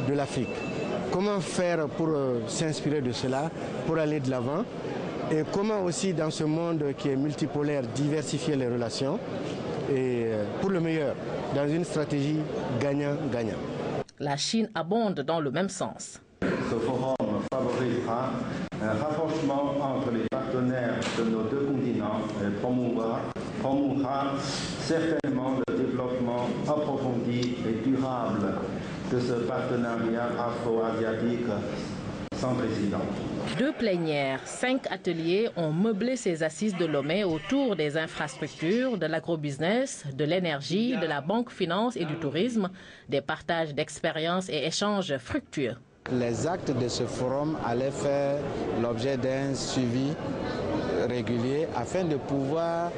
de l'Afrique. Comment faire pour s'inspirer de cela, pour aller de l'avant, et comment aussi dans ce monde qui est multipolaire diversifier les relations et pour le meilleur, dans une stratégie gagnant-gagnant. La Chine abonde dans le même sens. Ce forum favorisera un rapprochement entre les partenaires de nos deux continents et promouvra certainement le développement approfondi et durable de ce partenariat afro-asiatique sans précédent. 2 plénières, 5 ateliers ont meublé ces assises de Lomé autour des infrastructures, de l'agrobusiness, de l'énergie, de la banque finance et du tourisme, des partages d'expériences et échanges fructueux. Les actes de ce forum allaient faire l'objet d'un suivi régulier afin de pouvoir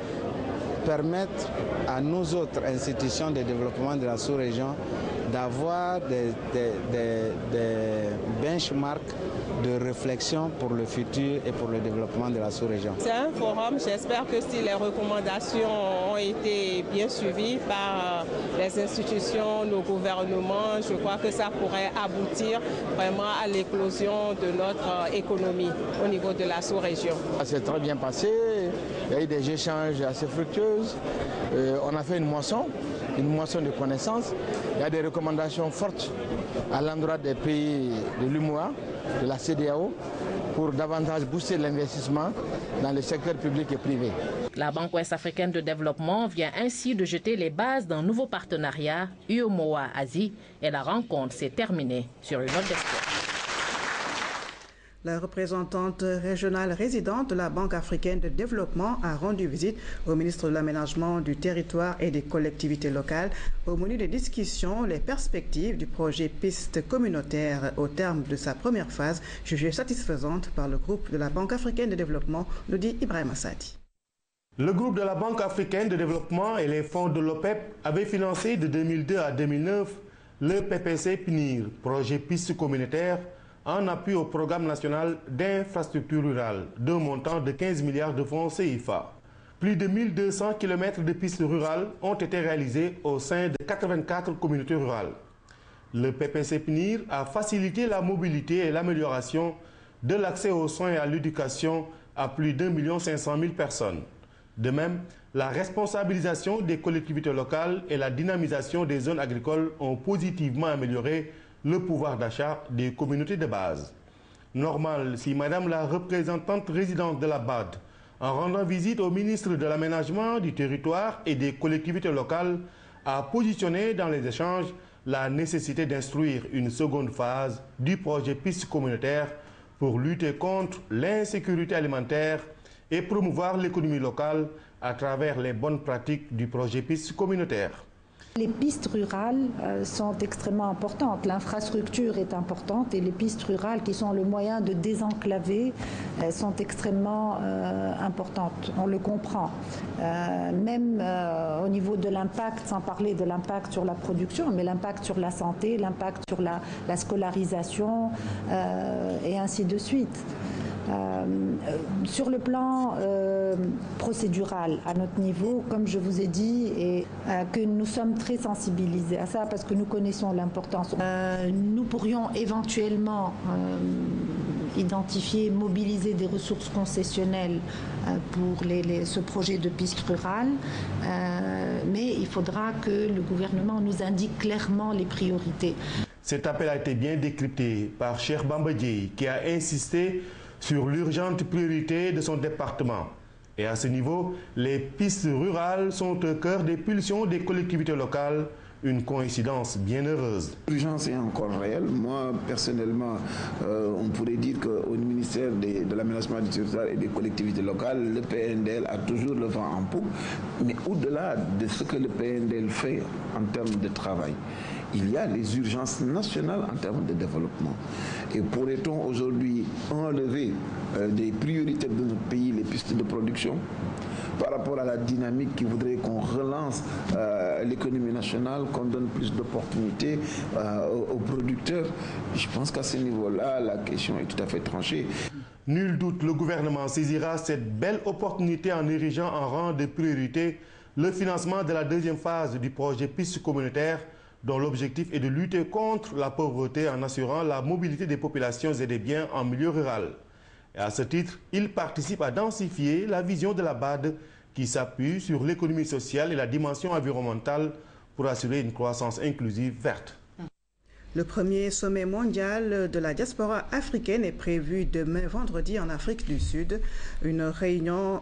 permettre à nos autres institutions de développement de la sous-région d'avoir des benchmarks de réflexion pour le futur et pour le développement de la sous-région. C'est un forum, j'espère que si les recommandations ont été bien suivies par les institutions, nos gouvernements, je crois que ça pourrait aboutir vraiment à l'éclosion de notre économie au niveau de la sous-région. Ça s'est très bien passé, il y a eu des échanges assez fructueux, on a fait une moisson de connaissances. Il y a des recommandations fortes à l'endroit des pays de l'UMOA, de la CEDEAO, pour davantage booster l'investissement dans le secteur public et privé. La Banque ouest-africaine de développement vient ainsi de jeter les bases d'un nouveau partenariat UMOA-Asie et la rencontre s'est terminée sur une note d'espoir. La représentante régionale résidente de la Banque africaine de développement a rendu visite au ministre de l'Aménagement du territoire et des collectivités locales. Au menu des discussions, les perspectives du projet Piste communautaire au terme de sa première phase, jugée satisfaisante par le groupe de la Banque africaine de développement, nous dit Ibrahim Assadi. Le groupe de la Banque africaine de développement et les fonds de l'OPEP avaient financé de 2002 à 2009 le PPC PNIR, projet Piste communautaire, en appui au programme national d'infrastructures rurales, d'un montant de 15 milliards de francs CFA. Plus de 1200 km de pistes rurales ont été réalisées au sein de 84 communautés rurales. Le PPC PNIR a facilité la mobilité et l'amélioration de l'accès aux soins et à l'éducation à plus d'1 500 000 personnes. De même, la responsabilisation des collectivités locales et la dynamisation des zones agricoles ont positivement amélioré le pouvoir d'achat des communautés de base. Normal si Madame la représentante résidente de la BAD, en rendant visite au ministre de l'Aménagement du territoire et des collectivités locales, a positionné dans les échanges la nécessité d'instruire une seconde phase du projet Piste communautaire pour lutter contre l'insécurité alimentaire et promouvoir l'économie locale à travers les bonnes pratiques du projet Piste communautaire. Les pistes rurales sont extrêmement importantes. L'infrastructure est importante et les pistes rurales qui sont le moyen de désenclaver sont extrêmement importantes. On le comprend. Même au niveau de l'impact, sans parler de l'impact sur la production, mais l'impact sur la santé, l'impact sur la scolarisation et ainsi de suite. Sur le plan procédural, à notre niveau, comme je vous ai dit, et que nous sommes très sensibilisés à ça parce que nous connaissons l'importance. Nous pourrions éventuellement identifier, mobiliser des ressources concessionnelles pour ce projet de piste rurale, mais il faudra que le gouvernement nous indique clairement les priorités. Cet appel a été bien décrypté par Cheikh Bamba Dièye qui a insisté sur l'urgente priorité de son département. Et à ce niveau, les pistes rurales sont au cœur des pulsions des collectivités locales, une coïncidence bien heureuse. L'urgence est encore réelle. Moi, personnellement, on pourrait dire qu'au ministère de l'Aménagement du territoire et des collectivités locales, le PNDL a toujours le vent en poupe. Mais au-delà de ce que le PNDL fait en termes de travail, il y a les urgences nationales en termes de développement. Et pourrait-on aujourd'hui enlever des priorités de notre pays, les pistes de production, par rapport à la dynamique qui voudrait qu'on relance l'économie nationale, qu'on donne plus d'opportunités aux producteurs? Je pense qu'à ce niveau-là, la question est tout à fait tranchée. Nul doute, le gouvernement saisira cette belle opportunité en érigeant en rang de priorité le financement de la deuxième phase du projet Piste communautaire dont l'objectif est de lutter contre la pauvreté en assurant la mobilité des populations et des biens en milieu rural. Et à ce titre, il participe à densifier la vision de la BAD qui s'appuie sur l'économie sociale et la dimension environnementale pour assurer une croissance inclusive verte. Le premier sommet mondial de la diaspora africaine est prévu demain vendredi en Afrique du Sud. Une réunion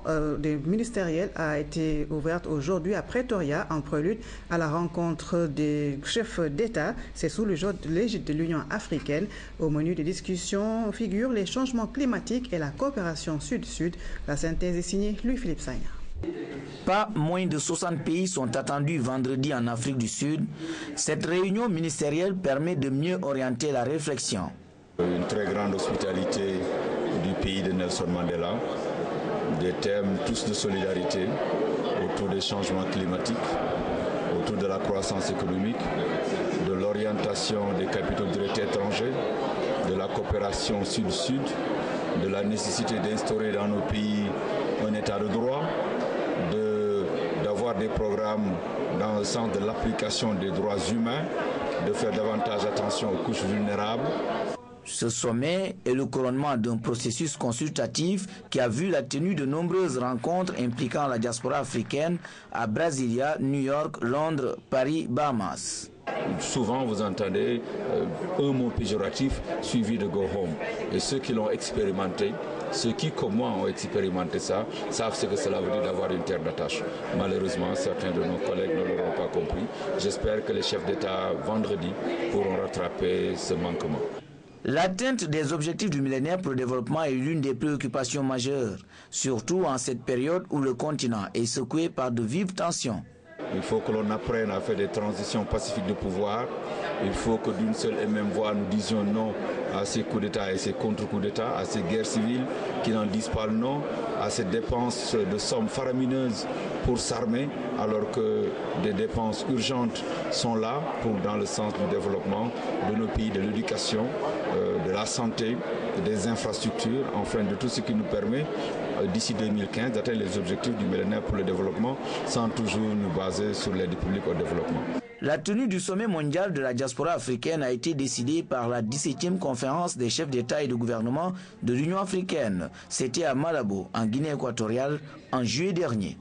ministérielle a été ouverte aujourd'hui à Pretoria en prélude à la rencontre des chefs d'État. C'est sous l'égide de l'Union africaine. Au menu des discussions figurent les changements climatiques et la coopération sud-sud. La synthèse est signée Louis-Philippe Sagna. Pas moins de 60 pays sont attendus vendredi en Afrique du Sud. Cette réunion ministérielle permet de mieux orienter la réflexion. Une très grande hospitalité du pays de Nelson Mandela, des thèmes tous de solidarité autour des changements climatiques, autour de la croissance économique, de l'orientation des capitaux directs étrangers, de la coopération sud-sud, de la nécessité d'instaurer dans nos pays un état de droit, d'avoir des programmes dans le sens de l'application des droits humains, de faire davantage attention aux couches vulnérables. Ce sommet est le couronnement d'un processus consultatif qui a vu la tenue de nombreuses rencontres impliquant la diaspora africaine à Brasilia, New York, Londres, Paris, Bahamas. Souvent, vous entendez un mot péjoratif suivi de go home. Et ceux qui l'ont expérimenté, ceux qui, comme moi, ont expérimenté ça, savent ce que cela veut dire d'avoir une terre d'attache. Malheureusement, certains de nos collègues ne l'auront pas compris. J'espère que les chefs d'État, vendredi, pourront rattraper ce manquement. L'atteinte des objectifs du millénaire pour le développement est l'une des préoccupations majeures, surtout en cette période où le continent est secoué par de vives tensions. Il faut que l'on apprenne à faire des transitions pacifiques de pouvoir. Il faut que d'une seule et même voix, nous disions non à ces coups d'État et ces contre-coups d'État, à ces guerres civiles qui n'en disent pas le nom, à ces dépenses de sommes faramineuses pour s'armer, alors que des dépenses urgentes sont là dans le sens du développement de nos pays, de l'éducation, de la santé, des infrastructures, enfin de tout ce qui nous permet d'ici 2015 d'atteindre les objectifs du millénaire pour le développement sans toujours nous baser sur l'aide publique au développement. La tenue du sommet mondial de la diaspora africaine a été décidée par la 17e conférence des chefs d'État et de gouvernement de l'Union africaine. C'était à Malabo, en Guinée équatoriale, en juillet dernier.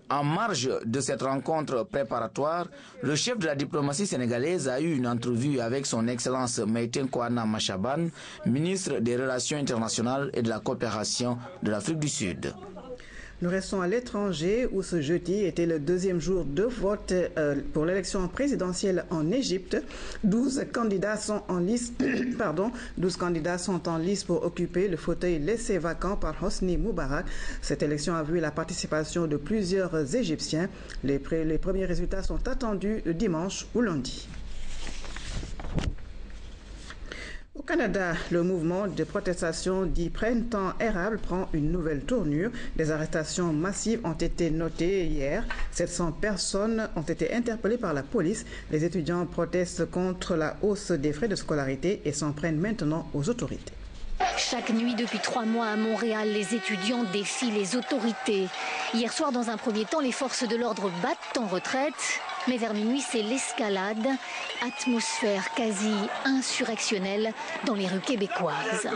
En marge de cette rencontre préparatoire, le chef de la diplomatie sénégalaise a eu une entrevue avec son Excellence Meïté Kouana Machaban, ministre des Relations internationales et de la coopération de l'Afrique du Sud. Nous restons à l'étranger où ce jeudi était le deuxième jour de vote pour l'élection présidentielle en Égypte. 12 candidats sont en lice, 12 candidats sont en lice pour occuper le fauteuil laissé vacant par Hosni Moubarak. Cette élection a vu la participation de plusieurs Égyptiens. Les premiers résultats sont attendus dimanche ou lundi. Au Canada, le mouvement de protestation dit Printemps érable prend une nouvelle tournure. Des arrestations massives ont été notées hier. 700 personnes ont été interpellées par la police. Les étudiants protestent contre la hausse des frais de scolarité et s'en prennent maintenant aux autorités. Chaque nuit depuis 3 mois à Montréal, les étudiants défient les autorités. Hier soir, dans un premier temps, les forces de l'ordre battent en retraite. Mais vers minuit, c'est l'escalade, atmosphère quasi insurrectionnelle dans les rues québécoises.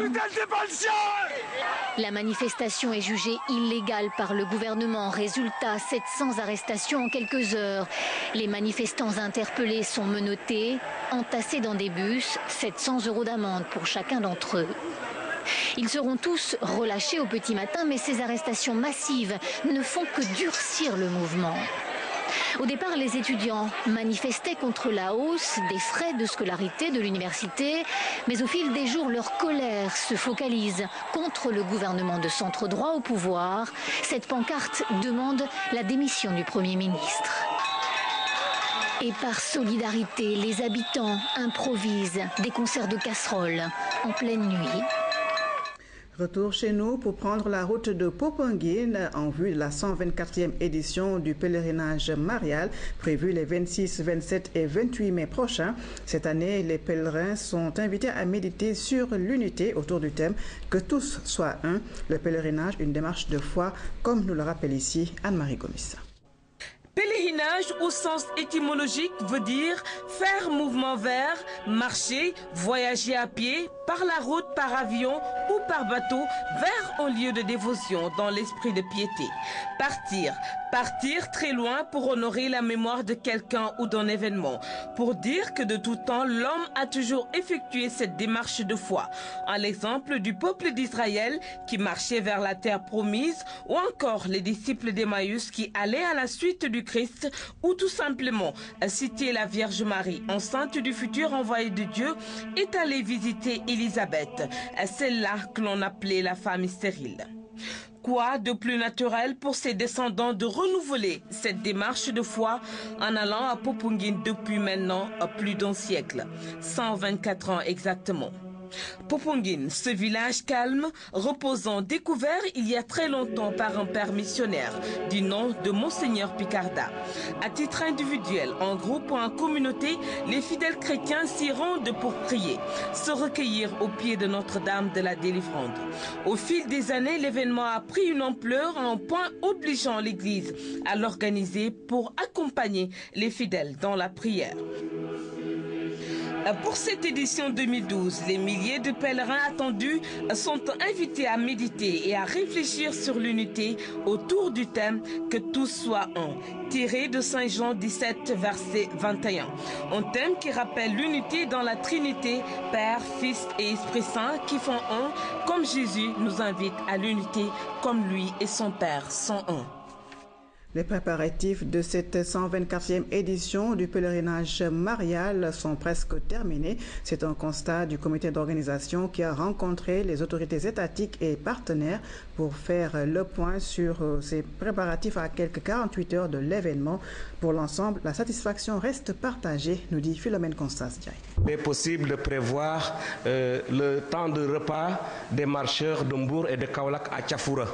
La manifestation est jugée illégale par le gouvernement. Résultat, 700 arrestations en quelques heures. Les manifestants interpellés sont menottés, entassés dans des bus, 700 € d'amende pour chacun d'entre eux. Ils seront tous relâchés au petit matin, mais ces arrestations massives ne font que durcir le mouvement. Au départ, les étudiants manifestaient contre la hausse des frais de scolarité de l'université, mais au fil des jours, leur colère se focalise contre le gouvernement de centre droit au pouvoir. Cette pancarte demande la démission du Premier ministre. Et par solidarité, les habitants improvisent des concerts de casseroles en pleine nuit. Retour chez nous pour prendre la route de Popenguine en vue de la 124e édition du pèlerinage marial prévu les 26, 27 et 28 mai prochains. Cette année, les pèlerins sont invités à méditer sur l'unité autour du thème « Que tous soient un ». Le pèlerinage, une démarche de foi, comme nous le rappelle ici Anne-Marie Gomis. Pèlerinage Pèlerinage au sens étymologique veut dire faire mouvement vers, marcher, voyager à pied, par la route, par avion ou par bateau vers un lieu de dévotion dans l'esprit de piété. Partir très loin pour honorer la mémoire de quelqu'un ou d'un événement, pour dire que de tout temps l'homme a toujours effectué cette démarche de foi, à l'exemple du peuple d'Israël qui marchait vers la terre promise, ou encore les disciples d'Emmaüs qui allaient à la suite du Christ, ou tout simplement citer la Vierge Marie, enceinte du futur envoyé de Dieu, est allée visiter Élisabeth, celle-là que l'on appelait la femme stérile. Quoi de plus naturel pour ses descendants de renouveler cette démarche de foi en allant à Popenguine depuis maintenant plus d'un siècle, 124 ans exactement. Popenguine, ce village calme, reposant, découvert il y a très longtemps par un père missionnaire du nom de Monseigneur Picarda. À titre individuel, en groupe ou en communauté, les fidèles chrétiens s'y rendent pour prier, se recueillir au pied de Notre-Dame de la Délivrande. Au fil des années, l'événement a pris une ampleur à un point obligeant l'Église à l'organiser pour accompagner les fidèles dans la prière. Pour cette édition 2012, les milliers de pèlerins attendus sont invités à méditer et à réfléchir sur l'unité autour du thème « Que tous soient un », tiré de Saint Jean 17, verset 21. Un thème qui rappelle l'unité dans la Trinité, Père, Fils et Esprit Saint qui font un, comme Jésus nous invite à l'unité, comme lui et son Père sont un. Les préparatifs de cette 124e édition du pèlerinage marial sont presque terminés. C'est un constat du comité d'organisation qui a rencontré les autorités étatiques et partenaires pour faire le point sur ces préparatifs à quelques 48 heures de l'événement. Pour l'ensemble, la satisfaction reste partagée, nous dit Philomène Constance Diaye. Il est possible de prévoir le temps de repas des marcheurs de Mbour et de Kaolack à Tchafoura.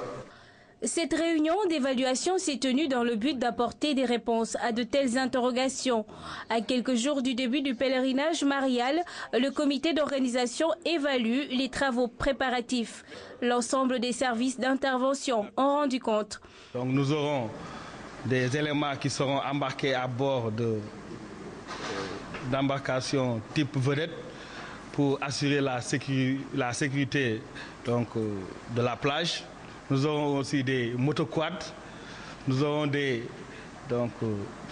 Cette réunion d'évaluation s'est tenue dans le but d'apporter des réponses à de telles interrogations. À quelques jours du début du pèlerinage marial, le comité d'organisation évalue les travaux préparatifs. L'ensemble des services d'intervention ont rendu compte. Donc nous aurons des éléments qui seront embarqués à bord d'embarcations type vedette pour assurer la sécurité de la plage. Nous aurons aussi des motoquads, nous aurons des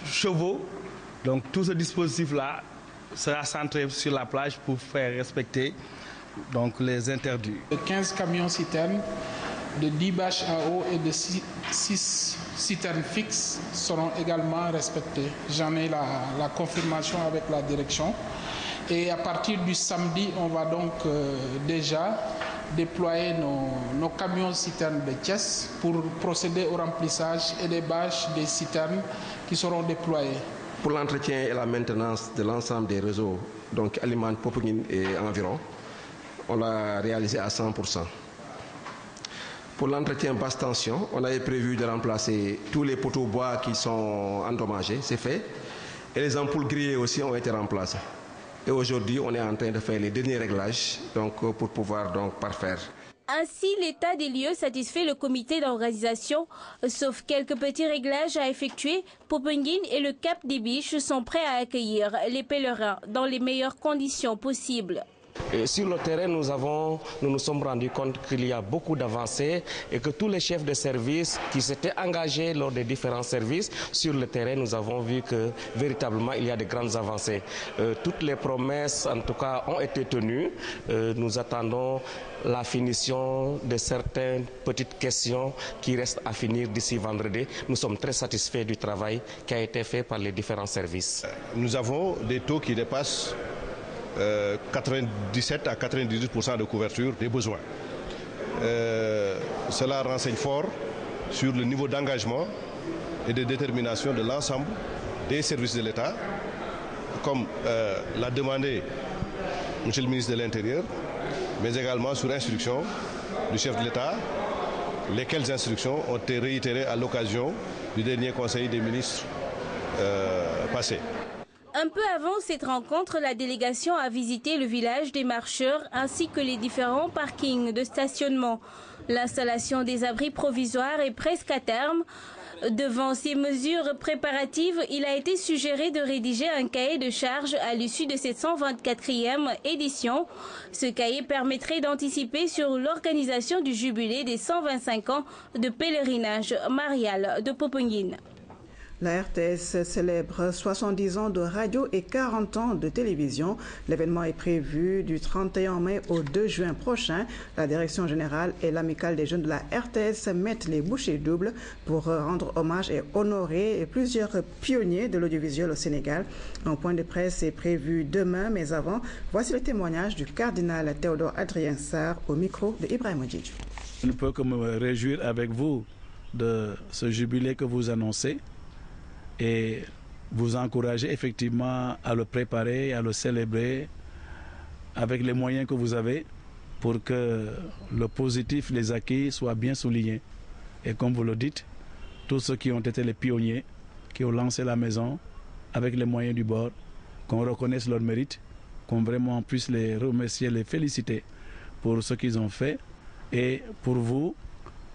chevaux. Donc tout ce dispositif-là sera centré sur la plage pour faire respecter les interdits. 15 camions citernes, de 10 bâches à eau et de 6 citernes fixes seront également respectés. J'en ai la confirmation avec la direction. Et à partir du samedi, on va donc déjà déployer nos camions citernes de Thiès pour procéder au remplissage et des bâches des citernes qui seront déployées. Pour l'entretien et la maintenance de l'ensemble des réseaux qui alimentent Popenguine et environ, on l'a réalisé à 100%. Pour l'entretien basse tension, on avait prévu de remplacer tous les poteaux bois qui sont endommagés, c'est fait. Et les ampoules grillées aussi ont été remplacées. Et aujourd'hui, on est en train de faire les derniers réglages pour pouvoir parfaire. Ainsi, l'état des lieux satisfait le comité d'organisation. Sauf quelques petits réglages à effectuer, Popenguine et le Cap des Biches sont prêts à accueillir les pèlerins dans les meilleures conditions possibles. Et sur le terrain, nous nous sommes rendus compte qu'il y a beaucoup d'avancées et que tous les chefs de service qui s'étaient engagés lors des différents services, sur le terrain, nous avons vu que véritablement il y a de grandes avancées. Toutes les promesses, en tout cas, ont été tenues. Nous attendons la finition de certaines petites questions qui restent à finir d'ici vendredi. Nous sommes très satisfaits du travail qui a été fait par les différents services. Nous avons des taux qui dépassent 97 à 98% de couverture des besoins. Cela renseigne fort sur le niveau d'engagement et de détermination de l'ensemble des services de l'État, comme l'a demandé M. le ministre de l'Intérieur, mais également sur instruction du chef de l'État, lesquelles instructions ont été réitérées à l'occasion du dernier Conseil des ministres passé. Un peu avant cette rencontre, la délégation a visité le village des marcheurs ainsi que les différents parkings de stationnement. L'installation des abris provisoires est presque à terme. Devant ces mesures préparatives, il a été suggéré de rédiger un cahier de charges à l'issue de cette 124e édition. Ce cahier permettrait d'anticiper sur l'organisation du jubilé des 125 ans de pèlerinage marial de Popenguine. La RTS célèbre 70 ans de radio et 40 ans de télévision. L'événement est prévu du 31 mai au 2 juin prochain. La direction générale et l'amicale des jeunes de la RTS mettent les bouchées doubles pour rendre hommage et honorer plusieurs pionniers de l'audiovisuel au Sénégal. Un point de presse est prévu demain, mais avant, voici le témoignage du cardinal Théodore Adrien Sarr au micro de Ibrahima Djidjou. Je ne peux que me réjouir avec vous de ce jubilé que vous annoncez et vous encourager effectivement à le préparer, à le célébrer avec les moyens que vous avez pour que le positif, les acquis soient bien soulignés. Et comme vous le dites, tous ceux qui ont été les pionniers, qui ont lancé la maison avec les moyens du bord, qu'on reconnaisse leur mérite, qu'on vraiment puisse les remercier, les féliciter pour ce qu'ils ont fait et pour vous,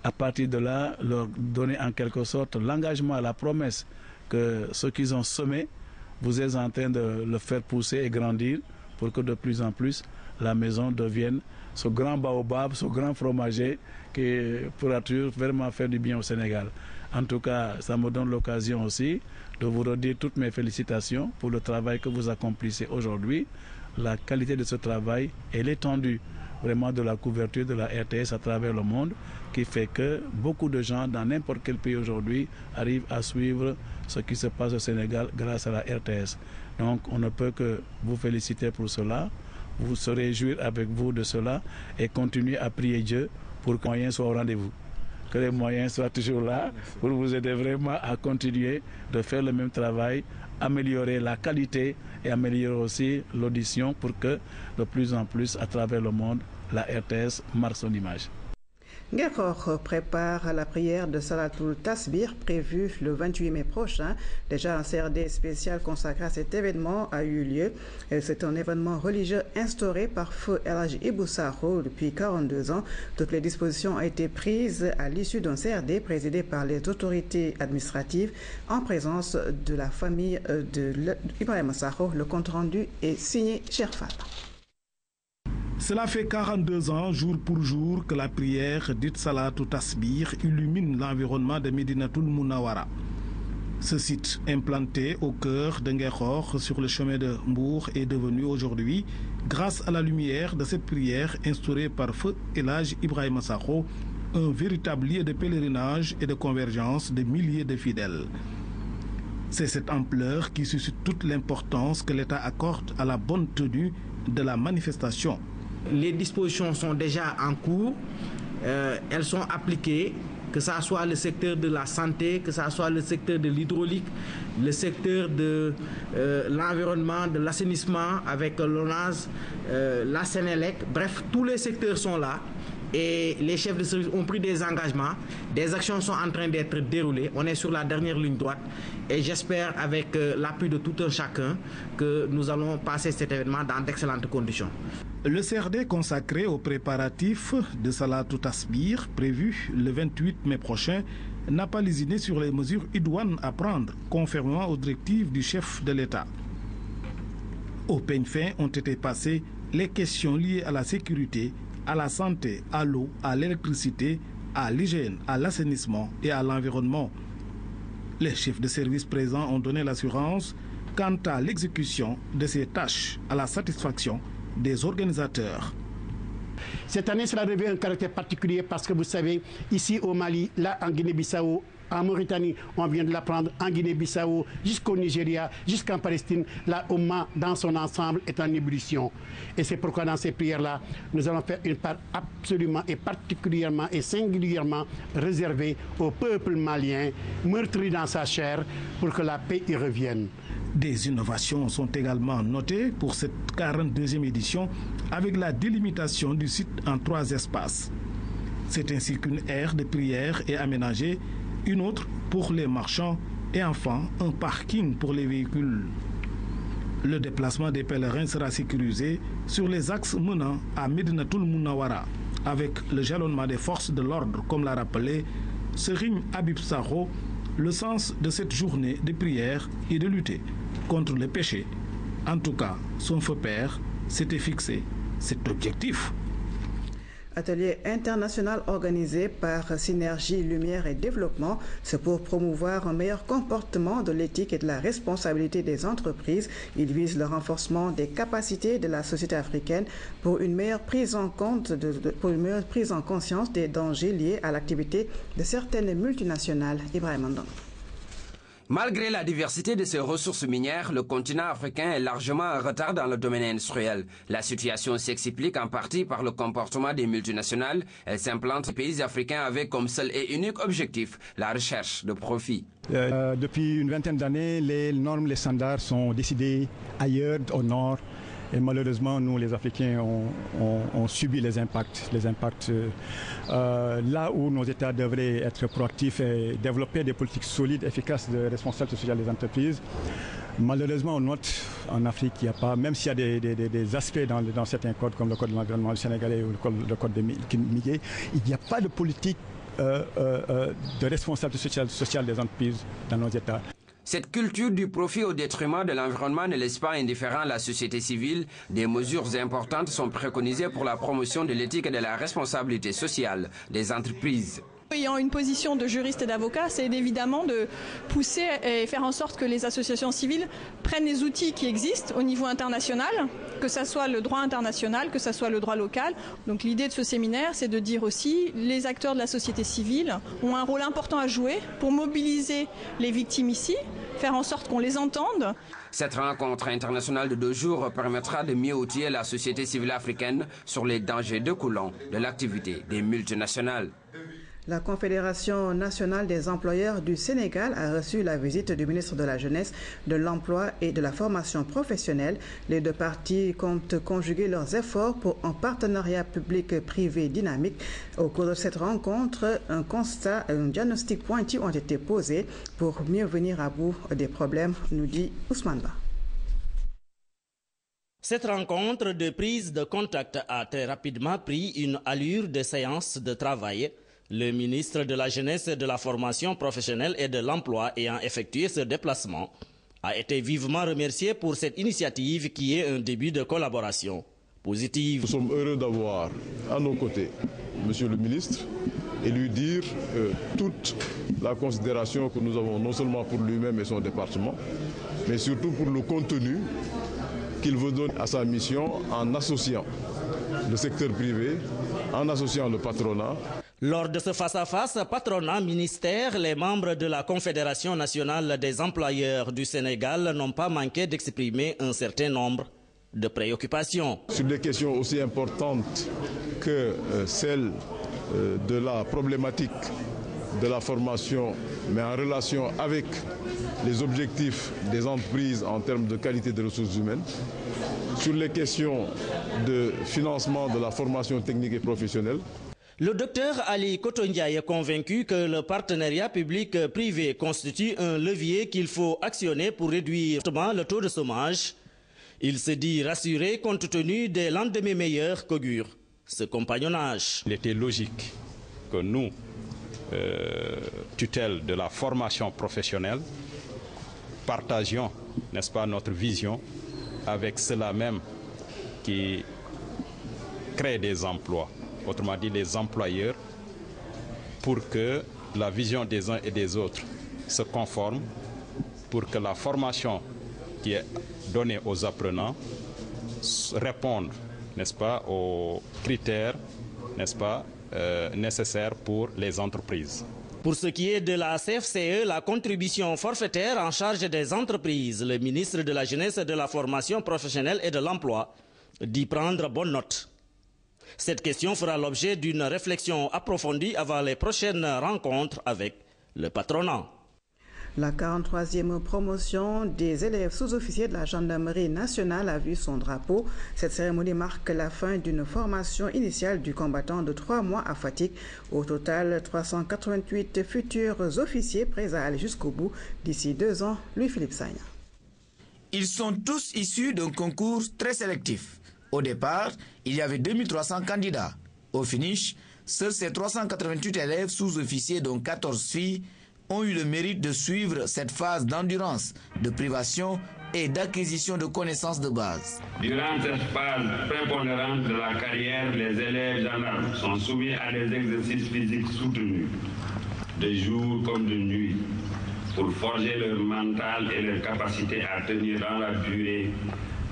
à partir de là, leur donner en quelque sorte l'engagement, la promesse que ce qu'ils ont semé, vous êtes en train de le faire pousser et grandir pour que de plus en plus la maison devienne ce grand baobab, ce grand fromager qui pourra toujours vraiment faire du bien au Sénégal. En tout cas, ça me donne l'occasion aussi de vous redire toutes mes félicitations pour le travail que vous accomplissez aujourd'hui, la qualité de ce travail et l'étendue vraiment de la couverture de la RTS à travers le monde, qui fait que beaucoup de gens dans n'importe quel pays aujourd'hui arrivent à suivre ce qui se passe au Sénégal grâce à la RTS. Donc on ne peut que vous féliciter pour cela, vous se réjouir avec vous de cela et continuer à prier Dieu pour que les moyens soient au rendez-vous. Que les moyens soient toujours là pour vous aider vraiment à continuer de faire le même travail, améliorer la qualité et améliorer aussi l'audition pour que de plus en plus à travers le monde, la RTS marque son image. Ngekor prépare la prière de Salatul Tasbir prévue le 28 mai prochain. Déjà un CRD spécial consacré à cet événement a eu lieu. C'est un événement religieux instauré par Feu El Hadji Ibou Sakho depuis 42 ans. Toutes les dispositions ont été prises à l'issue d'un CRD présidé par les autorités administratives en présence de la famille d'Ibrahima Sakho. Le compte rendu est signé Cherfal. Cela fait 42 ans, jour pour jour, que la prière dite Salatul Tasbir illumine l'environnement de Médinatoul Mounawara. Ce site, implanté au cœur de Ngekor, sur le chemin de Mbour, est devenu aujourd'hui, grâce à la lumière de cette prière instaurée par Feu El Hadji Ibrahima Sakho, un véritable lieu de pèlerinage et de convergence de milliers de fidèles. C'est cette ampleur qui suscite toute l'importance que l'État accorde à la bonne tenue de la manifestation. Les dispositions sont déjà en cours, elles sont appliquées, que ce soit le secteur de la santé, que ce soit le secteur de l'hydraulique, le secteur de l'environnement, de l'assainissement avec l'ONAS, la Sénélec, bref, tous les secteurs sont là. Et les chefs de service ont pris des engagements, des actions sont en train d'être déroulées, on est sur la dernière ligne droite et j'espère avec l'appui de tout un chacun que nous allons passer cet événement dans d'excellentes conditions. Le CRD consacré aux préparatifs de Salatul Tasbir prévu le 28 mai prochain n'a pas lésiné sur les mesures idoines à prendre conformément aux directives du chef de l'État. Au peigne fin ont été passées les questions liées à la sécurité, à la santé, à l'eau, à l'électricité, à l'hygiène, à l'assainissement et à l'environnement. Les chefs de service présents ont donné l'assurance quant à l'exécution de ces tâches à la satisfaction des organisateurs. Cette année, cela revêt un caractère particulier parce que vous savez, ici au Mali, là en Guinée-Bissau, en Mauritanie, on vient de l'apprendre, en Guinée-Bissau, jusqu'au Nigeria, jusqu'en Palestine, la Oumma dans son ensemble est en ébullition. Et c'est pourquoi dans ces prières-là, nous allons faire une part absolument et particulièrement et singulièrement réservée au peuple malien, meurtri dans sa chair, pour que la paix y revienne. Des innovations sont également notées pour cette 42e édition avec la délimitation du site en 3 espaces. C'est ainsi qu'une aire de prière est aménagée, une autre pour les marchands et enfin un parking pour les véhicules. Le déplacement des pèlerins sera sécurisé sur les axes menant à Médinatoul Mounawara avec le jalonnement des forces de l'ordre, comme l'a rappelé Serigne Habib Sakho, Le sens de cette journée de prière est de lutter contre le péché. En tout cas, son feu père s'était fixé cet objectif. Atelier international organisé par Synergie, Lumière et Développement, c'est pour promouvoir un meilleur comportement de l'éthique et de la responsabilité des entreprises. Il vise le renforcement des capacités de la société africaine pour une meilleure prise en compte, pour une meilleure prise en conscience des dangers liés à l'activité de certaines multinationales. Ibrahim Andong. Malgré la diversité de ses ressources minières, le continent africain est largement en retard dans le domaine industriel. La situation s'explique en partie par le comportement des multinationales. Elles s'implantent aux pays africains avec comme seul et unique objectif la recherche de profit. Depuis une vingtaine d'années, les normes, les standards sont décidés ailleurs, au nord. Et malheureusement, nous, les Africains, on subit les impacts. Là où nos États devraient être proactifs et développer des politiques solides, efficaces de responsabilité sociale des entreprises, malheureusement, on note en Afrique qu'il n'y a pas, même s'il y a des aspects dans certains codes, comme le code de l'environnement sénégalais ou le code des miniers, il n'y a pas de politique de responsabilité sociale des entreprises dans nos États. Cette culture du profit au détriment de l'environnement ne laisse pas indifférent la société civile. Des mesures importantes sont préconisées pour la promotion de l'éthique et de la responsabilité sociale des entreprises. Ayant une position de juriste et d'avocat, c'est évidemment de pousser et faire en sorte que les associations civiles prennent les outils qui existent au niveau international, que ce soit le droit international, que ce soit le droit local. Donc l'idée de ce séminaire, c'est de dire aussi les acteurs de la société civile ont un rôle important à jouer pour mobiliser les victimes ici, faire en sorte qu'on les entende. Cette rencontre internationale de 2 jours permettra de mieux outiller la société civile africaine sur les dangers découlant de l'activité des multinationales. La Confédération nationale des employeurs du Sénégal a reçu la visite du ministre de la Jeunesse, de l'Emploi et de la Formation professionnelle. Les deux parties comptent conjuguer leurs efforts pour un partenariat public-privé dynamique. Au cours de cette rencontre, un constat et un diagnostic pointu ont été posés pour mieux venir à bout des problèmes, nous dit Ousmane Ba. Cette rencontre de prise de contact a très rapidement pris une allure de séance de travail. Le ministre de la Jeunesse, de la Formation professionnelle et de l'Emploi ayant effectué ce déplacement a été vivement remercié pour cette initiative qui est un début de collaboration positive. Nous sommes heureux d'avoir à nos côtés Monsieur le ministre et lui dire toute la considération que nous avons non seulement pour lui-même et son département, mais surtout pour le contenu qu'il veut donner à sa mission en associant le secteur privé, en associant le patronat. Lors de ce face-à-face, patronat, ministère, les membres de la Confédération nationale des employeurs du Sénégal n'ont pas manqué d'exprimer un certain nombre de préoccupations. Sur des questions aussi importantes que celle de la problématique de la formation, mais en relation avec les objectifs des entreprises en termes de qualité des ressources humaines, sur les questions de financement de la formation technique et professionnelle. Le docteur Ali Kotondiaye est convaincu que le partenariat public-privé constitue un levier qu'il faut actionner pour réduire le taux de chômage. Il se dit rassuré compte tenu des lendemains meilleurs qu'augure ce compagnonnage. Il était logique que nous, tutelle de la formation professionnelle, partagions, n'est-ce pas, notre vision avec ceux-là même qui créent des emplois. Autrement dit les employeurs, pour que la vision des uns et des autres se conforme, pour que la formation qui est donnée aux apprenants réponde, n'est-ce pas, aux critères, n'est-ce pas, nécessaires pour les entreprises. Pour ce qui est de la CFCE, la contribution forfaitaire en charge des entreprises, le ministre de la Jeunesse, de la Formation professionnelle et de l'Emploi dit prendre bonne note. Cette question fera l'objet d'une réflexion approfondie avant les prochaines rencontres avec le patronat. La 43e promotion des élèves sous-officiers de la gendarmerie nationale a vu son drapeau. Cette cérémonie marque la fin d'une formation initiale du combattant de 3 mois à Fatick. Au total, 388 futurs officiers prêts à aller jusqu'au bout d'ici 2 ans. Louis-Philippe Sagna. Ils sont tous issus d'un concours très sélectif. Au départ, il y avait 2300 candidats. Au finish, seuls ces 388 élèves sous-officiers, dont 14 filles, ont eu le mérite de suivre cette phase d'endurance, de privation et d'acquisition de connaissances de base. Durant cette phase prépondérante de la carrière, les élèves gendarmes sont soumis à des exercices physiques soutenus, de jour comme de nuit, pour forger leur mental et leur capacité à tenir dans la durée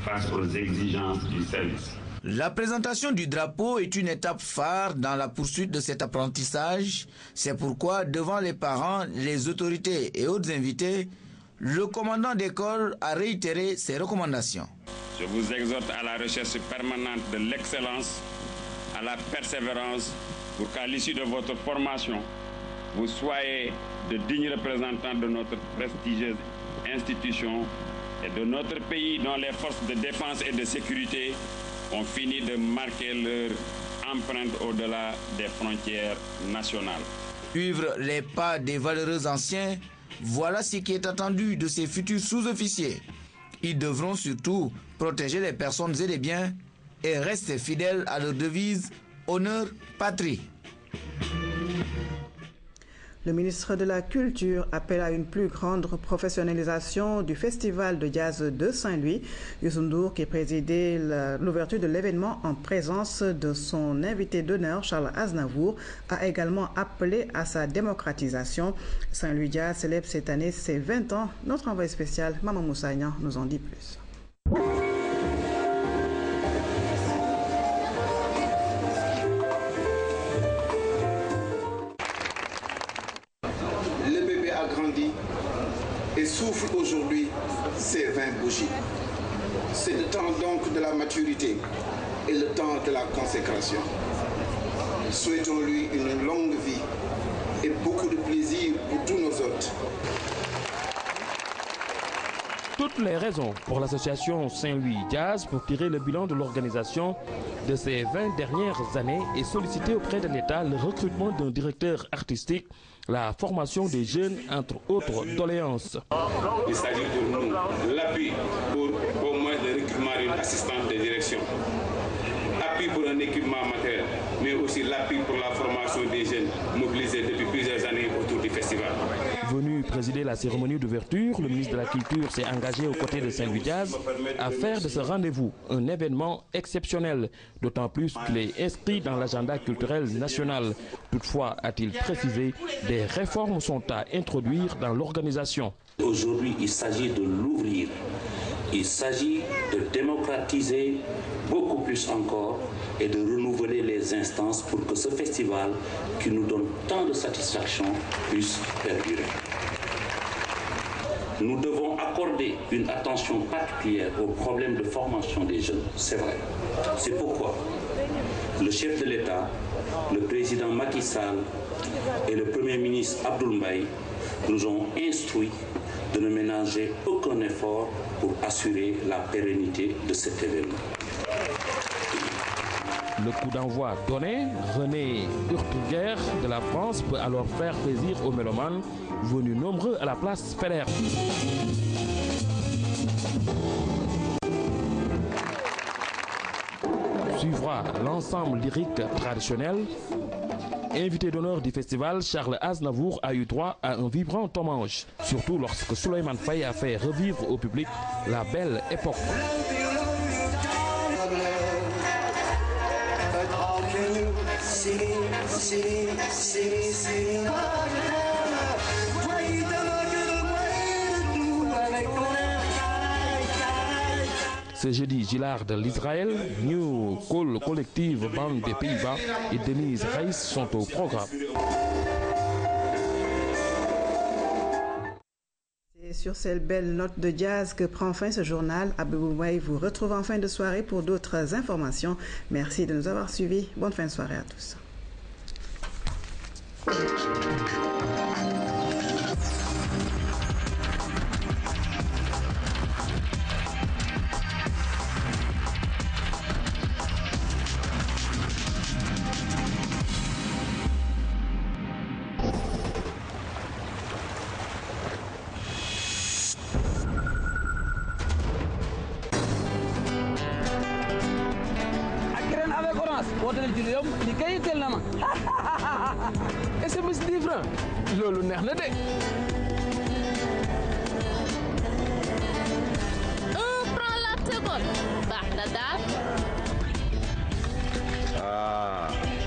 face aux exigences du service. La présentation du drapeau est une étape phare dans la poursuite de cet apprentissage. C'est pourquoi, devant les parents, les autorités et autres invités, le commandant d'école a réitéré ses recommandations. Je vous exhorte à la recherche permanente de l'excellence, à la persévérance, pour qu'à l'issue de votre formation, vous soyez de dignes représentants de notre prestigieuse institution et de notre pays dont les forces de défense et de sécurité ont fini de marquer leur empreinte au-delà des frontières nationales. Suivre les pas des valeureux anciens, voilà ce qui est attendu de ces futurs sous-officiers. Ils devront surtout protéger les personnes et les biens et rester fidèles à leur devise « Honneur, patrie ». Le ministre de la Culture appelle à une plus grande professionnalisation du Festival de jazz de Saint-Louis. Youssou N'Dour, qui présidait l'ouverture de l'événement en présence de son invité d'honneur, Charles Aznavour, a également appelé à sa démocratisation. Saint-Louis Jazz célèbre cette année ses 20 ans. Notre envoyé spécial, Maman Moussagnan, nous en dit plus. Et souffle aujourd'hui ses 20 bougies. C'est le temps donc de la maturité et le temps de la consécration. Souhaitons-lui une longue vie et beaucoup de plaisir pour tous nos hôtes. Toutes les raisons pour l'association Saint-Louis Jazz pour tirer le bilan de l'organisation de ces 20 dernières années et solliciter auprès de l'État le recrutement d'un directeur artistique, la formation des jeunes, entre autres doléances. Il s'agit pour nous l'appui pour au moins le recrutement d'une assistante de direction, appui pour un équipement matériel, mais aussi l'appui pour la formation des jeunes mobilisés depuis plusieurs années autour du festival. Venu présider la cérémonie d'ouverture, le ministre de la Culture s'est engagé aux côtés de Saint-Louis Jazz à faire de ce rendez-vous un événement exceptionnel, d'autant plus qu'il est inscrit dans l'agenda culturel national. Toutefois, a-t-il précisé, des réformes sont à introduire dans l'organisation. Aujourd'hui, il s'agit de l'ouvrir, il s'agit de démocratiser beaucoup plus encore et de renouveler les instances pour que ce festival qui nous donne tant de satisfaction puisse perdurer. Nous devons accorder une attention particulière aux problèmes de formation des jeunes, c'est vrai. C'est pourquoi le chef de l'État, le président Macky Sall et le Premier ministre Abdoul Mbaye nous ont instruits de ne ménager aucun effort pour assurer la pérennité de cet événement. Le coup d'envoi donné, René Urtugger de la France peut alors faire plaisir aux mélomanes venus nombreux à la place Ferrer. Suivra l'ensemble lyrique traditionnel. Invité d'honneur du festival, Charles Aznavour a eu droit à un vibrant hommage, surtout lorsque Souleymane Faye a fait revivre au public la belle époque. Ce jeudi, Gillard de l'Israël, New Call Collective Band des Pays-Bas et Denise Reiss sont au programme. C'est sur cette belle note de jazz que prend fin ce journal. Abibou Mbaye vous retrouve en fin de soirée pour d'autres informations. Merci de nous avoir suivis. Bonne fin de soirée à tous. Avec Orange. wooteel ci lu yomb li kay yitteel na ma SMS 10 francs loolu neex na de. prend la seconde baax na daal.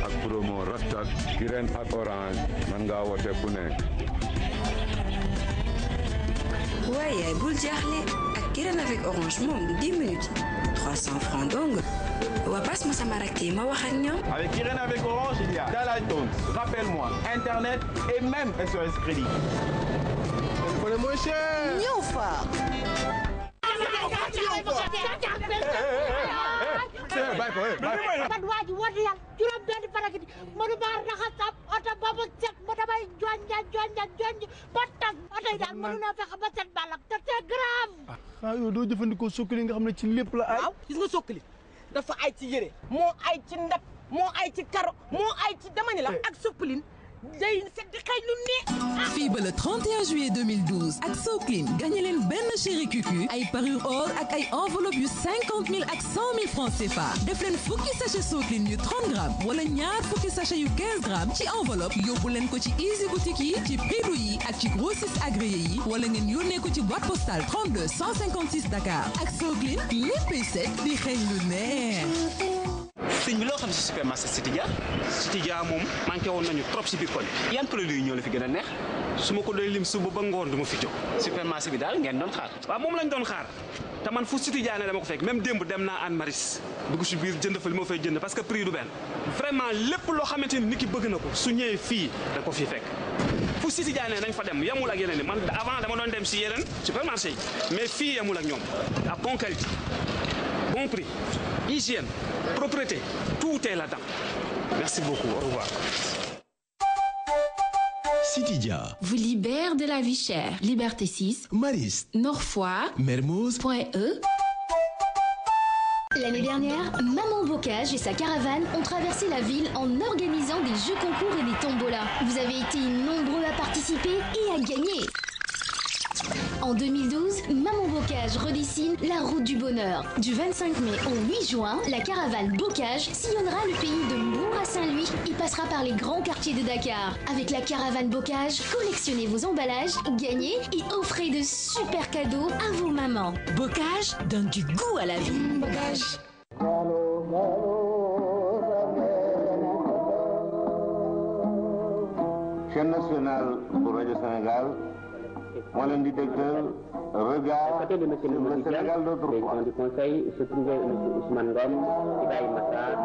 ak promo Rastat Kirène ak Orange man ngaa woote ku ne. waaye bul jaaxle ak Kirène avec Orange moom 10 minutes 300 francs donc. waa passe ma sama rakk yi ma wax ak ñoom. Avec Kirène avec Orange, il y a Dalaton, rappelle-moi, Internet et même SOS Crédit. Pour le moins cher. ñëw fa. yow doo jëfandikoo sokkali nga xam ne ci lépp la ay. waaw gis nga sokkali dafa ay ci yére moo ay ci ndab moo ay ci karo moo ay ci dama ni la ak soppaline day set di xëy lu ne. fii ba le 31 juillet 2012 ak Soclean gagné leen benn chéri cucu ay parure or ak ay enveloppe yu 50 000 ak 100 000 francs CFA def leen fukki sachet Soclean yu 30 grammes wala ñaar fukki sachet yu 15 grammes ci enveloppe yóbbu leen ko ci Easy Boutique yi ci Prilu yi ak ci grossiste agréé yi wala ngeen yónnee ko ci boîte postale 32 156 Dakar ak Soclean léppay set di xëy lu neex. sëñ bi loo xam si supermarché Citydia moom manqué woon nañu trop si biir koñ yan produit yi ñoo la fi gën a neex su ma ko doon lim suba ba ngoon du ma fi jóg supermarché bi daal ngeen doon xaar waaw moom lañ doon xaar te man fu Citydia ne dama ko fekk même démb dem naa Anne Maris dugg si biir jënd fa li ma fay jënd parce que prix du benn vraiment lépp loo xamante ni nit ki bëgg na ko su ñëwee fii da ko fii fekk fu Citydia ne dañ fa dem yemul ak yeneen yi man avant dama doon dem si yeneen supermarché yi mais fii yemul ak ñoom à bon qualité bon prix hygiène propreté tout est là-dedans merci beaucoup au revoir. Citydia vous libère de la vie chère. Liberté 6, Mariste, Nord Foire, Mermoz, Point E. L'année dernière, Maman Bocage et sa caravane ont traversé la ville en organisant des jeux concours et des tombolas. Vous avez été nombreux à participer et à gagner. En 2012, Maman Bocage redessine la route du bonheur. Du 25 mai au 8 juin, la caravane Bocage sillonnera le pays de Mbour à Saint-Louis et passera par les grands quartiers de Dakar. Avec la caravane Bocage, collectionnez vos emballages, gagnez et offrez de super cadeaux à vos mamans. Bocage donne du goût à la vie. Bocage. Chaîne nationale pour Radio Sénégal. Moi, l'un des directeurs, regarde sur le Sénégal d'autrefois. Du conseil se trouvait M. Ousmane Gom, Ibrahim Matar.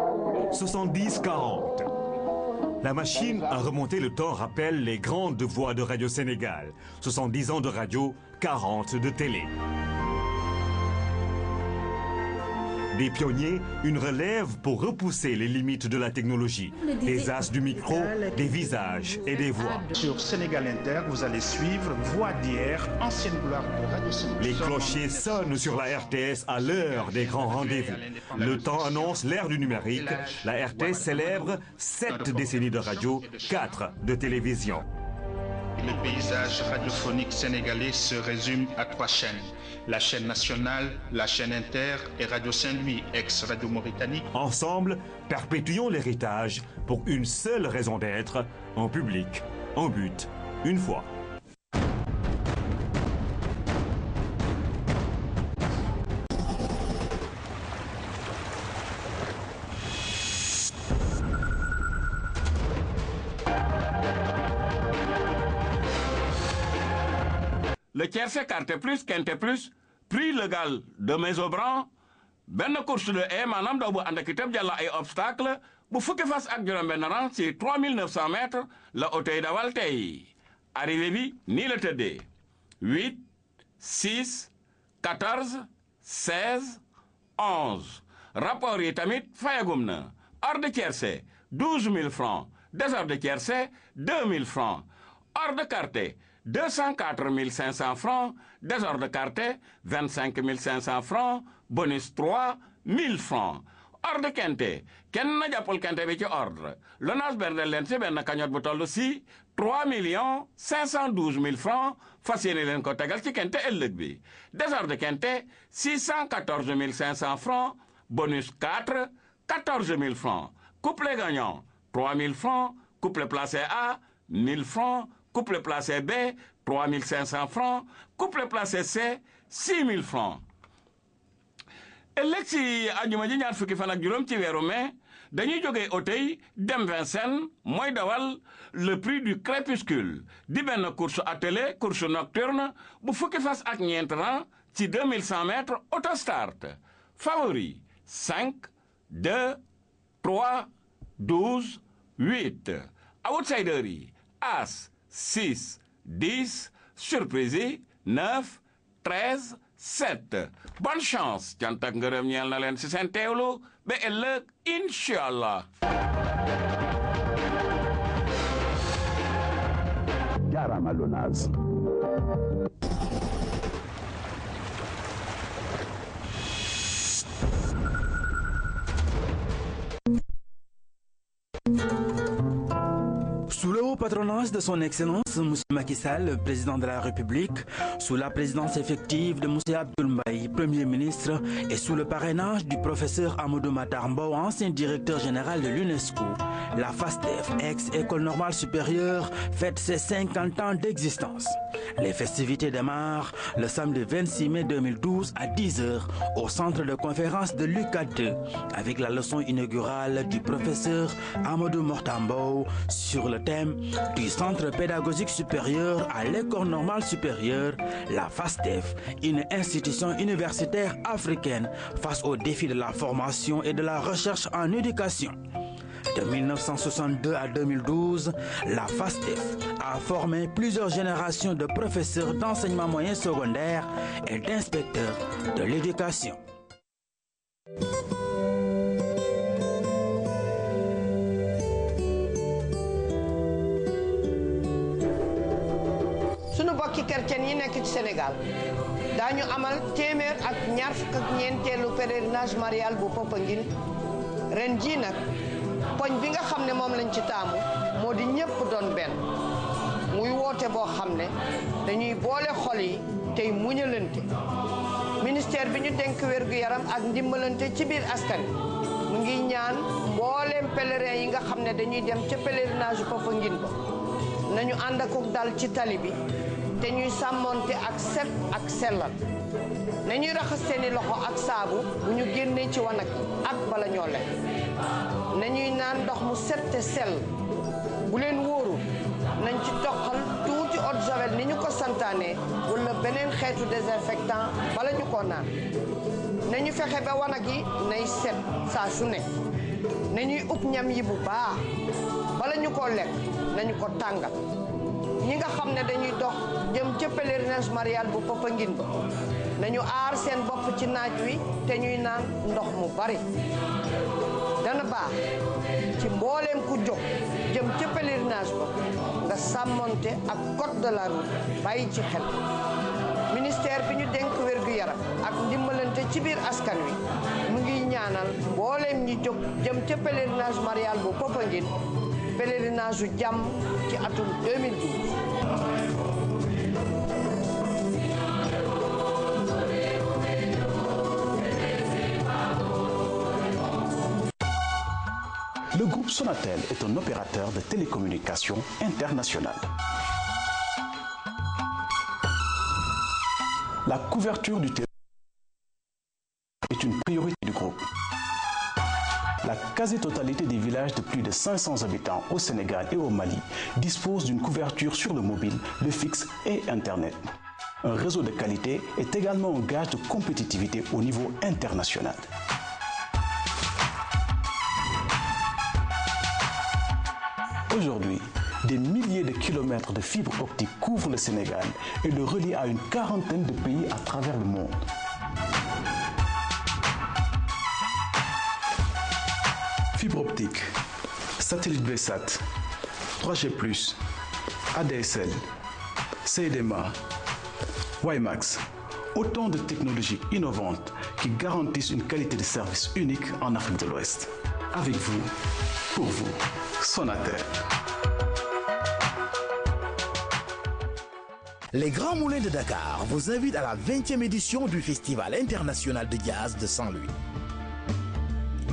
70-40. La machine à remonter le temps rappelle les grandes voix de Radio Sénégal. 70 ans de radio, 40 de télé. Des pionniers, une relève pour repousser les limites de la technologie. Des as du micro, des visages et des voix. Sur Sénégal Inter, vous allez suivre Voix d'hier, ancienne gloire de Radio Sénégal. Les clochers sonnent sur la RTS à l'heure des grands rendez-vous. Le temps annonce l'ère du numérique. La RTS célèbre 7 décennies de radio, 4 de télévision. Le paysage radiophonique sénégalais se résume à 3 chaînes. La chaîne nationale, la chaîne Inter et Radio Saint-Louis, ex-Radio Mauritanie. Ensemble, perpétuons l'héritage pour une seule raison d'être, en public, en but, une fois. Le tiercé carte plus quinte plus prix légal de Mésobran benn course de haie maanaam daw bu ànd ak itam jàll ay obstacle bu fukki fas ak juróom-benn rang ci 3900 mètres la oto yi dawal tey arrivé bi nii la tëddee 8 6 14 16 11 rapport yi tamit fayagum na hors de tiercé 12 000 francs désordre de tiercé 2 000 francs hors de carte 204 500 francs, désordre de carte, 25 500 francs, bonus 3 000 francs. Ordre quinte, kenn na jàppul quinte bi ci ordre. L'ONAS berdel leen si benn cagnotte bu toll si 3 512 000 francs, fas yéene leen ko tegal ci quinte ëllëg bi. Désordre de quinte, 614 500 francs, bonus 4, 14 000 francs. Couplet gagnant, 3 000 francs. Couplet placé A, 1 000 francs. Couplet placé B, 3 500 francs. Couplet placé C, 6 000 francs. ëllëg si àjjuma ji ñaar fukki fan ak juróom ci weeru mai dañuy jógee Auteuil dem Vincennes mooy dawal le prix du crépuscule di benn course attelée course nocturne bu fukki fas ak ñeent rang ci 2100 mètres autostart. Favori 5 2 3 12 8. Outsider yi As 6 10. Surprise yi 9 13 7. Bonne chance cant ak ngërëm ñeel na leen si seen teewlu ba ëllëg inshallah. jaaraama Lonase. Sous le haut patronage de son Excellence M. Macky Sall, le président de la République, sous la présidence effective de M. Abdoul Mbaye, Premier ministre, et sous le parrainage du professeur Amadou Matar Mbow, ancien directeur général de l'UNESCO, la FASTEF, ex-École normale supérieure, fête ses 50 ans d'existence. Les festivités démarrent le samedi 26 mai 2012 à 10h au centre de conférence de l'UCAD 2 avec la leçon inaugurale du professeur Amadou Matar Mbow sur le thème du Centre pédagogique supérieur à l'École normale supérieure, la FASTEF, une institution universitaire africaine face aux défis de la formation et de la recherche en éducation. De 1962 à 2012, la FASTEF a formé plusieurs générations de professeurs d'enseignement moyen secondaire et d'inspecteurs de l'éducation. sunu bokki chrétien yi nekk ci Sénégal dañu amal téeméer ak ñaar fukk ak ñeenteelu pèlerinage marial bu Popenguine ren ji nag poñ bi nga xam ne moom lañ ci taamu moo di ñëpp doon benn muy woote boo xam ne dañuy boole xol yi tey muñalante ministère bi ñu dénk wér-gu-yaram ak ndimbalante ci biir askan mu ngi ñaan mbooleem pèlerin yi nga xam ne dañuy dem ca pèlerinage Popenguine ba nañu ànd ak dal ci tali bi te ñuy sàmmonte ak set ak sellal nañuy raxas seeni loxo ak saabu bu ñu génnee ci wanag ak bala ñoo lekk nañuy naan ndox mu set te sell bu leen wóoru nañ ci toqal tuuti eau de javel ni ñu ko santaane wala beneen xeetu désinfectant bala ñu ko naan nañu fexe ba wanag yi nay set saa su ne nañuy upp ñam yi bu baax bala ñu ko lekk nañu ko tàngal ñi nga xam ne dañuy dox jëm ca pèlerinage marial bu Popenguine ba nañu aar seen bopp ci naaj wi te ñuy naan ndox mu bari dana baax ci mbooleem ku jóg jëm ca pèlerinage ba nga sàmmonte ak code de la route bàyyi ci xel ministère bi ñu dénk wér-gu-yaram ak ndimbalante ci biir askan wi mu ngi ñaanal mbooleem ñi jóg jëm ca pèlerinage marial bu Popenguine pèlerinage u jàmm ci atum 2012. Le groupe Sonatel est un opérateur de télécommunications international. La couverture du territoire est une priorité du groupe. La quasi-totalité des villages de plus de 500 habitants au Sénégal et au Mali disposent d'une couverture sur le mobile, le fixe et Internet. Un réseau de qualité est également un gage de compétitivité au niveau international. Aujourd'hui, des milliers de kilomètres de fibres optiques couvrent le Sénégal et le relient à une quarantaine de pays à travers le monde. Fibre optique, satellite VSAT, 3G+, ADSL, CDMA, WiMAX, autant de technologies innovantes qui garantissent une qualité de service unique en Afrique de l'Ouest. Avec vous, pour vous, Sonatel. Les Grands Moulins de Dakar vous invitent à la 20e édition du Festival international de jazz de Saint-Louis.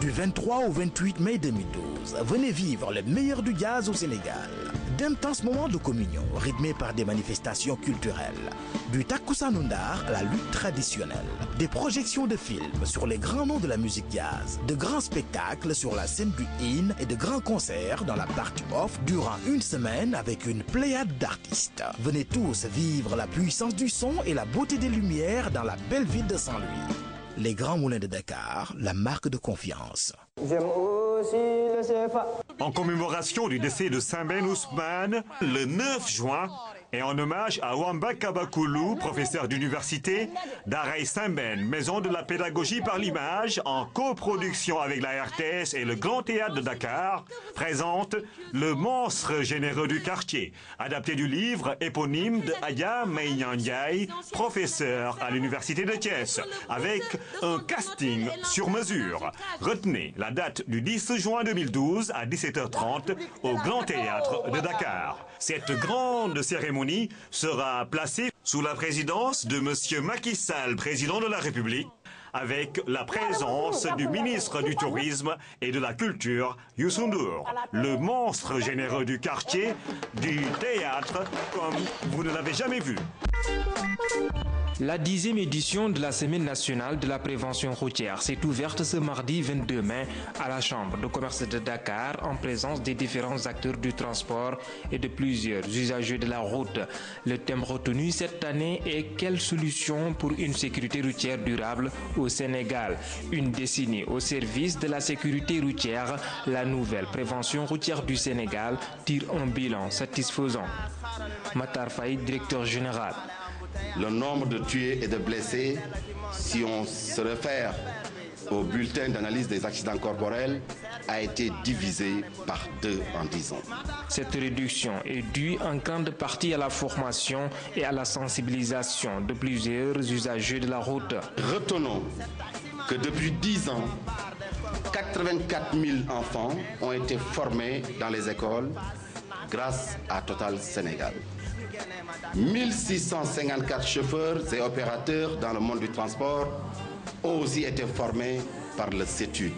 Du 23 au 28 mai 2012, venez vivre le meilleur du jazz au Sénégal. D'intenses moments de communion rythmés par des manifestations culturelles. Du takusanundar à la lutte traditionnelle. Des projections de films sur les grands noms de la musique jazz. De grands spectacles sur la scène du in et de grands concerts dans la partie off durant une semaine avec une pléiade d'artistes. Venez tous vivre la puissance du son et la beauté des lumières dans la belle ville de Saint-Louis. Les Grands Moulins de Dakar, la marque de confiance. J'aime aussi le CFA. En commémoration du décès de Saint-Ben Ousmane, le 9 juin, et en hommage à Wamba Kabakulu, professeur d'université, Daray Saint-Ben, maison de la pédagogie par l'image, en coproduction avec la RTS et le Grand Théâtre de Dakar, présente Le monstre généreux du quartier, adapté du livre éponyme de Aya Meïnyan Ndiaye, professeur à l'université de Thiès, avec un casting sur mesure. Retenez la date du 10 juin 2012 à 17h30 au Grand Théâtre de Dakar. Cette grande cérémonie sera placée sous la présidence de M. Macky Sall, président de la République, avec la présence du ministre du Tourisme et de la Culture, Youssou N'Dour. Le monstre généreux du quartier, du théâtre, comme vous ne l'avez jamais vu. La 10e édition de la Semaine nationale de la prévention routière s'est ouverte ce mardi 22 mai à la Chambre de commerce de Dakar en présence des différents acteurs du transport et de plusieurs usagers de la route. Le thème retenu cette année est « Quelle solution pour une sécurité routière durable au Sénégal ?» Une décennie au service de la sécurité routière, la nouvelle prévention routière du Sénégal tire un bilan satisfaisant. Matar Faye, directeur général. Le nombre de tués et de blessés, si on se réfère au bulletin d'analyse des accidents corporels, a été divisé par 2 en 10 ans. Cette réduction est due en grande partie à la formation et à la sensibilisation de plusieurs usagers de la route. Retenons que depuis 10 ans, 84 000 enfants ont été formés dans les écoles grâce à Total Sénégal. 1654 chauffeurs et opérateurs dans le monde du transport ont aussi été formés par le CETUD.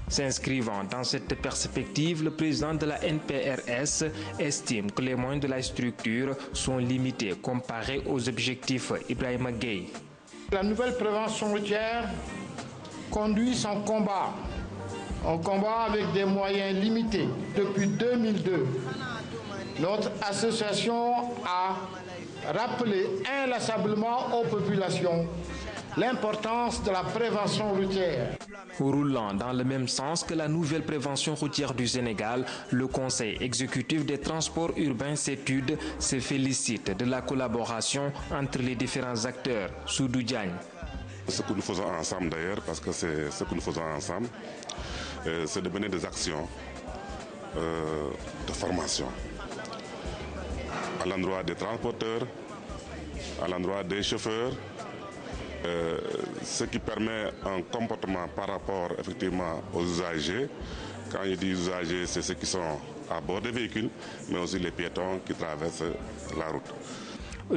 S'inscrivant dans cette perspective, le président de la NPRS estime que les moyens de la structure sont limités comparés aux objectifs. Ibrahima Gueye. La nouvelle prévention routière conduit son combat. Un combat avec des moyens limités. Depuis 2002, notre association a rappelé inlassablement aux populations l'importance de la prévention routière. Roulant dans le même sens que la nouvelle prévention routière du Sénégal, le Conseil exécutif des transports urbains CETUD se félicite de la collaboration entre les différents acteurs. Soudou Diagne. Ce que nous faisons ensemble d'ailleurs, parce que c'est ce que nous faisons ensemble, c'est de mener des actions de formation à l'endroit des transporteurs, à l'endroit des chauffeurs, ce qui permet un comportement par rapport effectivement aux usagers. Quand je dis usagers, c'est ceux qui sont à bord des véhicules, mais aussi les piétons qui traversent la route.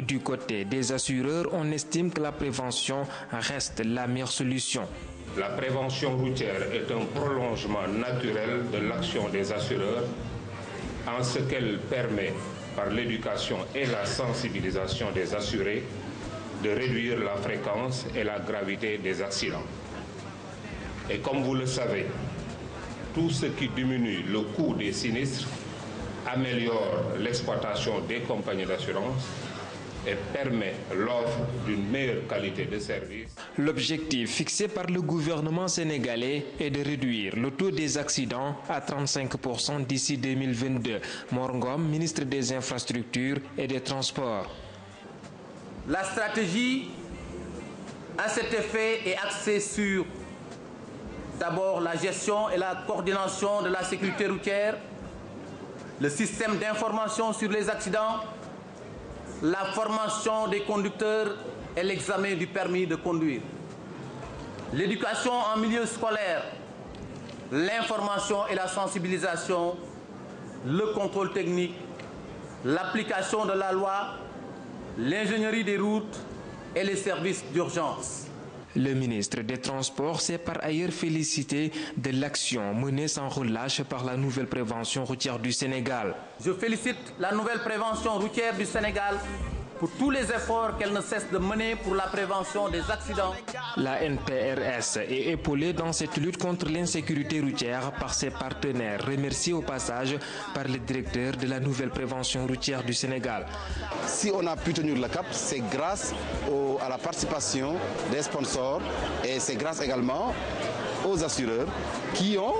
Du côté des assureurs, on estime que la prévention reste la meilleure solution. La prévention routière est un prolongement naturel de l'action des assureurs en ce qu'elle permet, par l'éducation et la sensibilisation des assurés, de réduire la fréquence et la gravité des accidents. Et comme vous le savez, tout ce qui diminue le coût des sinistres améliore l'exploitation des compagnies d'assurance et permet l'offre d'une meilleure qualité de service. L'objectif fixé par le gouvernement sénégalais est de réduire le taux des accidents à 35% d'ici 2022. Morngom, ministre des Infrastructures et des Transports. La stratégie à cet effet est axée sur d'abord la gestion et la coordination de la sécurité routière, le système d'information sur les accidents, la formation des conducteurs et l'examen du permis de conduire. L'éducation en milieu scolaire, l'information et la sensibilisation, le contrôle technique, l'application de la loi, l'ingénierie des routes et les services d'urgence. Le ministre des Transports s'est par ailleurs félicité de l'action menée sans relâche par la nouvelle prévention routière du Sénégal. Je félicite la nouvelle prévention routière du Sénégal pour tous les efforts qu'elle ne cesse de mener pour la prévention des accidents. La NPRS est épaulée dans cette lutte contre l'insécurité routière par ses partenaires, remerciés au passage par le directeur de la nouvelle prévention routière du Sénégal. Si on a pu tenir le cap, c'est grâce à la participation des sponsors et c'est grâce également aux assureurs qui ont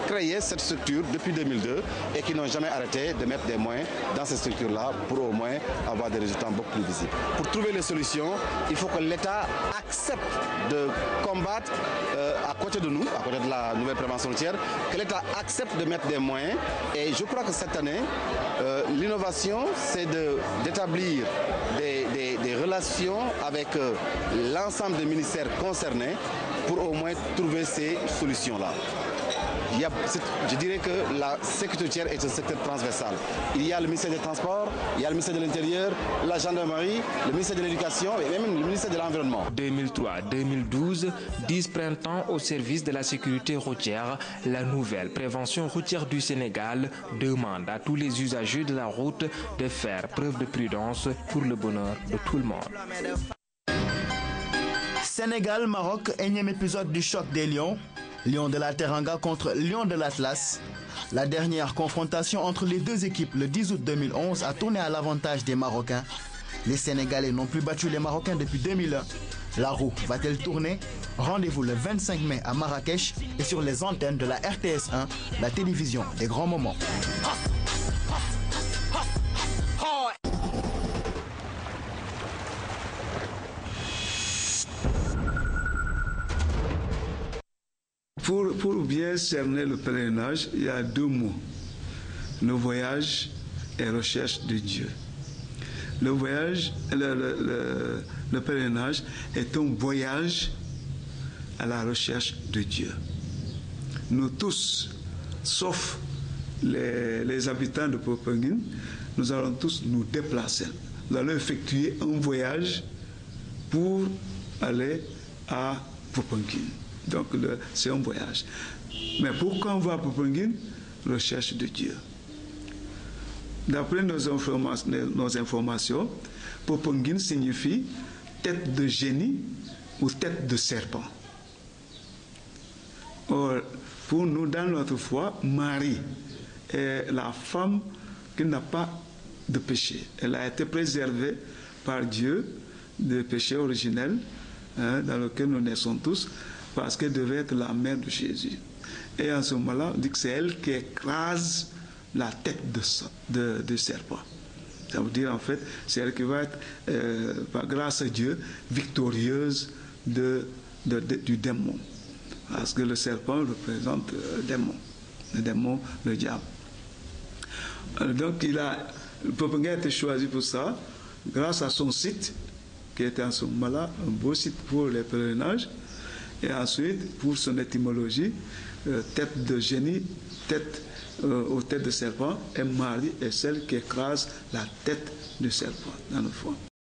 créé cette structure depuis 2002 et qui n'ont jamais arrêté de mettre des moyens dans cette structure-là pour au moins avoir des résultats beaucoup plus visibles. Pour trouver les solutions, il faut que l'État accepte de combattre à côté de nous, à côté de la nouvelle prévention routière, que l'État accepte de mettre des moyens. Et je crois que cette année, l'innovation, c'est d'établir des relations avec l'ensemble des ministères concernés pour au moins trouver ces solutions-là. Je dirais que la sécurité routière est un secteur transversal. Il y a le ministère des Transports, il y a le ministère de l'Intérieur, la gendarmerie, le ministère de l'Éducation et même le ministère de l'Environnement. 2003-2012, 10 printemps au service de la sécurité routière, la nouvelle prévention routière du Sénégal demande à tous les usagers de la route de faire preuve de prudence pour le bonheur de tout le monde. Sénégal-Maroc, énième épisode du choc des Lions. Lions de la Teranga contre Lions de l'Atlas. La dernière confrontation entre les deux équipes le 10 août 2011 a tourné à l'avantage des Marocains. Les Sénégalais n'ont plus battu les Marocains depuis 2001. La roue va-t-elle tourner? Rendez-vous le 25 mai à Marrakech et sur les antennes de la RTS 1, la télévision des grands moments. Pour bien cerner le pèlerinage, il y a deux mots. Le voyage et recherche de Dieu. Le voyage, le pèlerinage est un voyage à la recherche de Dieu. Nous tous, sauf les habitants de Popenguine, nous allons tous nous déplacer. Nous allons effectuer un voyage pour aller à Popenguine. Donc c'est un voyage. Mais pourquoi on va à Popenguine? Recherche de Dieu. D'après nos informations, Popenguine signifie tête de génie ou tête de serpent. Or, pour nous, dans notre foi, Marie est la femme qui n'a pas de péché. Elle a été préservée par Dieu du péché originel dans lequel nous naissons tous, parce qu'elle devait être la mère de Jésus. Et en ce moment-là, on dit que c'est elle qui écrase la tête de serpent. Ça veut dire en fait, c'est elle qui va être, grâce à Dieu, victorieuse du démon. Parce que le serpent représente le démon, le diable. Donc le Popenguine a été choisi pour ça, grâce à son site, qui était en ce moment-là un beau site pour les pèlerinages. Et ensuite, pour son étymologie, tête de génie, tête aux têtes de serpent, et Marie est celle qui écrase la tête du serpent dans le fond.